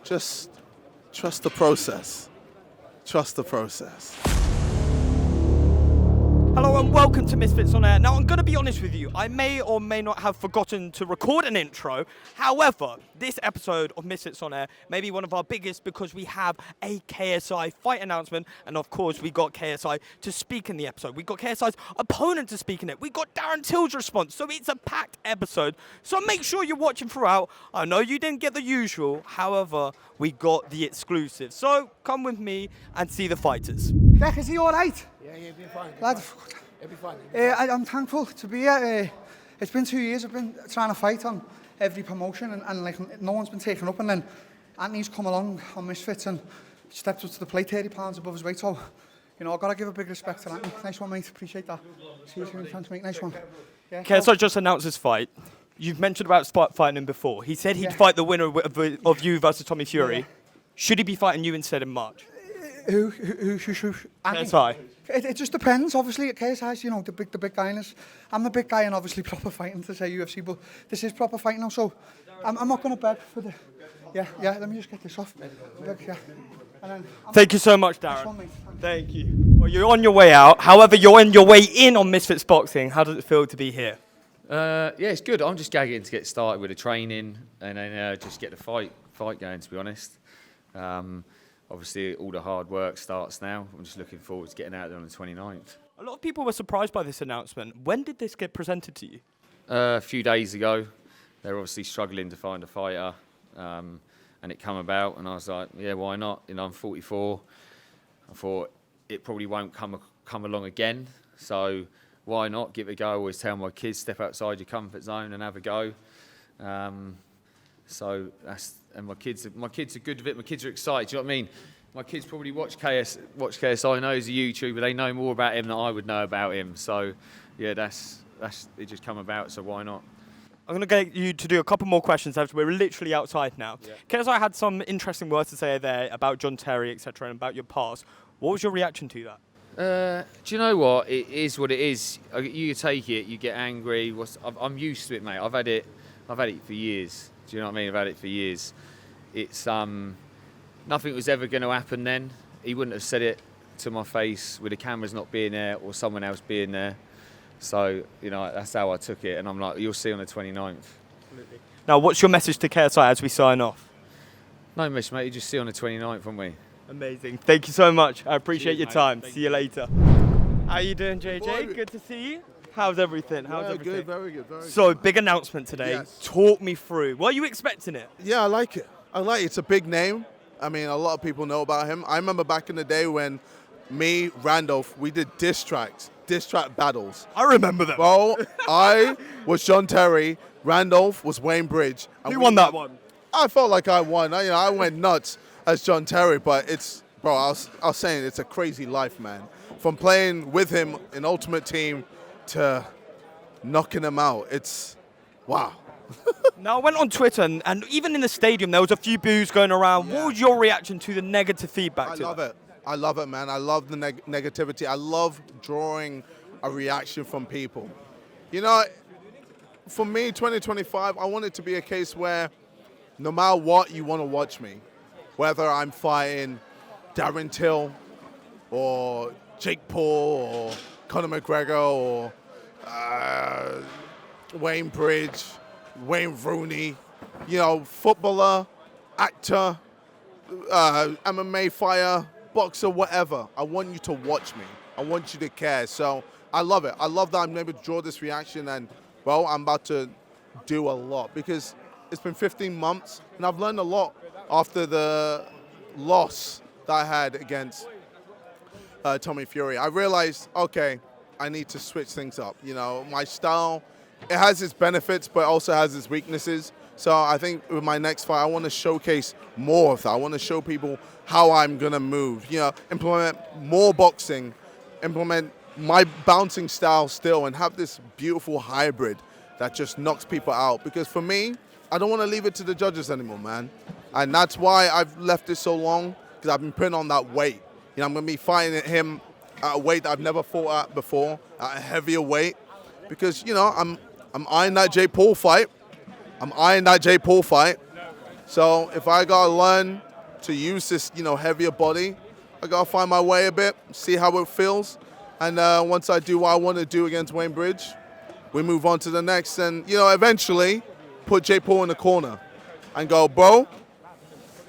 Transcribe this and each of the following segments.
just trust the process. Trust the process. Hello and welcome to Misfits on Air. Now, I'm going to be honest with you. I may or may not have forgotten to record an intro. However, this episode of Misfits on Air may be one of our biggest because we have a KSI fight announcement. And of course, we got KSI to speak in the episode. We got KSI's opponent to speak in it. We got Darren Till's response. So it's a packed episode. So make sure you're watching throughout. I know you didn't get the usual. However, we got the exclusive. So come with me and see the fighters. Beck, is he all right? Yeah, he'll be fine. Lad, He'll be fine. I'm thankful to be here. It's been 2 years I've been trying to fight on every promotion and like no one's been taken up, and then Anthony's come along on Misfits and stepped up to the plate 30 pounds above his weight, so you know, I've got to give a big respect to Anthony. Nice one, mate, appreciate that. See you soon, thanks mate, nice one. Yeah, KSI just announced his fight. You've mentioned about fighting him before. He said he'd fight the winner of you versus Tommy Fury. Yeah. Should he be fighting you instead in March? Who? Anthony. KSI. It just depends, obviously. At KSI's, you know, the big guy in us. I'm the big guy and obviously proper fighting to say UFC, but this is proper fighting now, so I'm not going to beg for the... Yeah, let me just get this off. Yeah. And then Thank you so much, Darren. Nice one, mate. Thank you. Well, you're on your way out. However, you're on your way in on Misfits Boxing. How does it feel to be here? Yeah, it's good. I'm just gagging to get started with the training and then just get the fight going, to be honest. Obviously, all the hard work starts now. I'm just looking forward to getting out there on the 29th. A lot of people were surprised by this announcement. When did this get presented to you? A few days ago, they were obviously struggling to find a fighter, and it come about, and I was like, yeah, why not? You know, I'm 44. I thought it probably won't come along again, so why not give it a go? I always tell my kids, step outside your comfort zone and have a go. So that's, and my kids are good with it. My kids are excited. Do you know what I mean? My kids probably watch KSI. I know he's a YouTuber. They know more about him than I would know about him. So yeah, that's it. Just come about. So why not? I'm going to get you to do a couple more questions as we're literally outside now. Yeah. KSI had some interesting words to say there about John Terry, etc., and about your past. What was your reaction to that? Do you know what? It is what it is. You take it. You get angry. I'm used to it, mate. I've had it for years. Do you know what I mean? I've had it for years. It's nothing was ever going to happen then. He wouldn't have said it to my face with the cameras not being there or someone else being there. So, you know, that's how I took it. And I'm like, you'll see on the 29th. Absolutely. Now, what's your message to KSI as we sign off? No miss, mate. You just see on the 29th, won't we? Amazing. Thank you so much. I appreciate your Cheers, time. mate. See you later. How you doing, JJ? Good to see you. How's everything? Good, very good, very good. So, big announcement today. Yes. Talk me through. Were you expecting it? Yeah, I like it. It's a big name. I mean, a lot of people know about him. I remember back in the day when me, Randolph, we did diss track battles. I remember that. Well, I was John Terry, Randolph was Wayne Bridge. Who won that one? I felt like I won. I went nuts as John Terry, but I was saying it's a crazy life, man. From playing with him in Ultimate Team to knocking him out, it's wow. Now, I went on Twitter, and even in the stadium, there was a few boos going around. Yeah. What was your reaction to the negative feedback? I love it, man. I love the negativity. I love drawing a reaction from people. You know, for me, 2025, I want it to be a case where no matter what, you want to watch me. Whether I'm fighting Darren Till or Jake Paul or Conor McGregor or Wayne Bridge, Wayne Rooney, you know, footballer, actor, MMA fighter, boxer, whatever. I want you to watch me. I want you to care. So I love it. I love that I'm able to draw this reaction, and, well, I'm about to do a lot because it's been 15 months and I've learned a lot after the loss that I had against Tommy Fury. I realized, okay, I need to switch things up. You know, my style, it has its benefits, but also has its weaknesses. So I think with my next fight, I want to showcase more of that. I want to show people how I'm going to move, you know, implement more boxing, implement my bouncing style still, and have this beautiful hybrid that just knocks people out. Because for me, I don't want to leave it to the judges anymore, man. And that's why I've left it so long, because I've been putting on that weight. You know, I'm going to be fighting him at a weight that I've never fought at before, at a heavier weight. Because, you know, I'm eyeing that Jake Paul fight. So if I gotta learn to use this, heavier body, I gotta find my way a bit, see how it feels. And once I do what I want to do against Wayne Bridge, we move on to the next. And, eventually put Jay Paul in the corner and go, bro,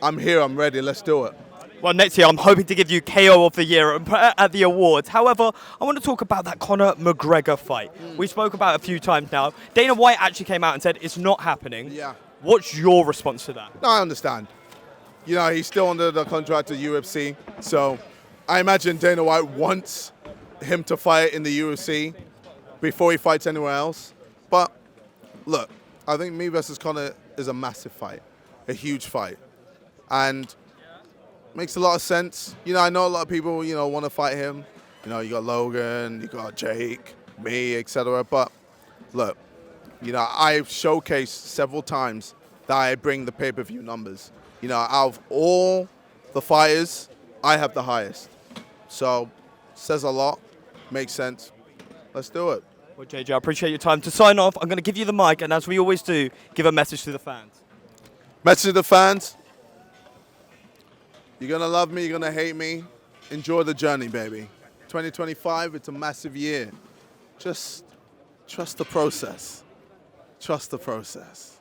I'm here, I'm ready, let's do it. Well, next year I'm hoping to give you KO of the year at the awards. However, I want to talk about that Conor McGregor fight. We spoke about it a few times now. Dana White actually came out and said it's not happening. Yeah. What's your response to that? No, I understand. He's still under the contract of UFC, so I imagine Dana White wants him to fight in the UFC before he fights anywhere else. But look, I think me versus Conor is a massive fight, a huge fight, and makes a lot of sense. I know a lot of people, want to fight him. You got Logan, you got Jake, me, etc. But look, I've showcased several times that I bring the pay-per-view numbers. Out of all the fighters, I have the highest. So, says a lot, makes sense. Let's do it. Well, JJ, I appreciate your time. To sign off, I'm going to give you the mic, and as we always do, give a message to the fans. Message to the fans. You're going to love me, you're going to hate me. Enjoy the journey, baby. 2025, it's a massive year. Just trust the process. Trust the process.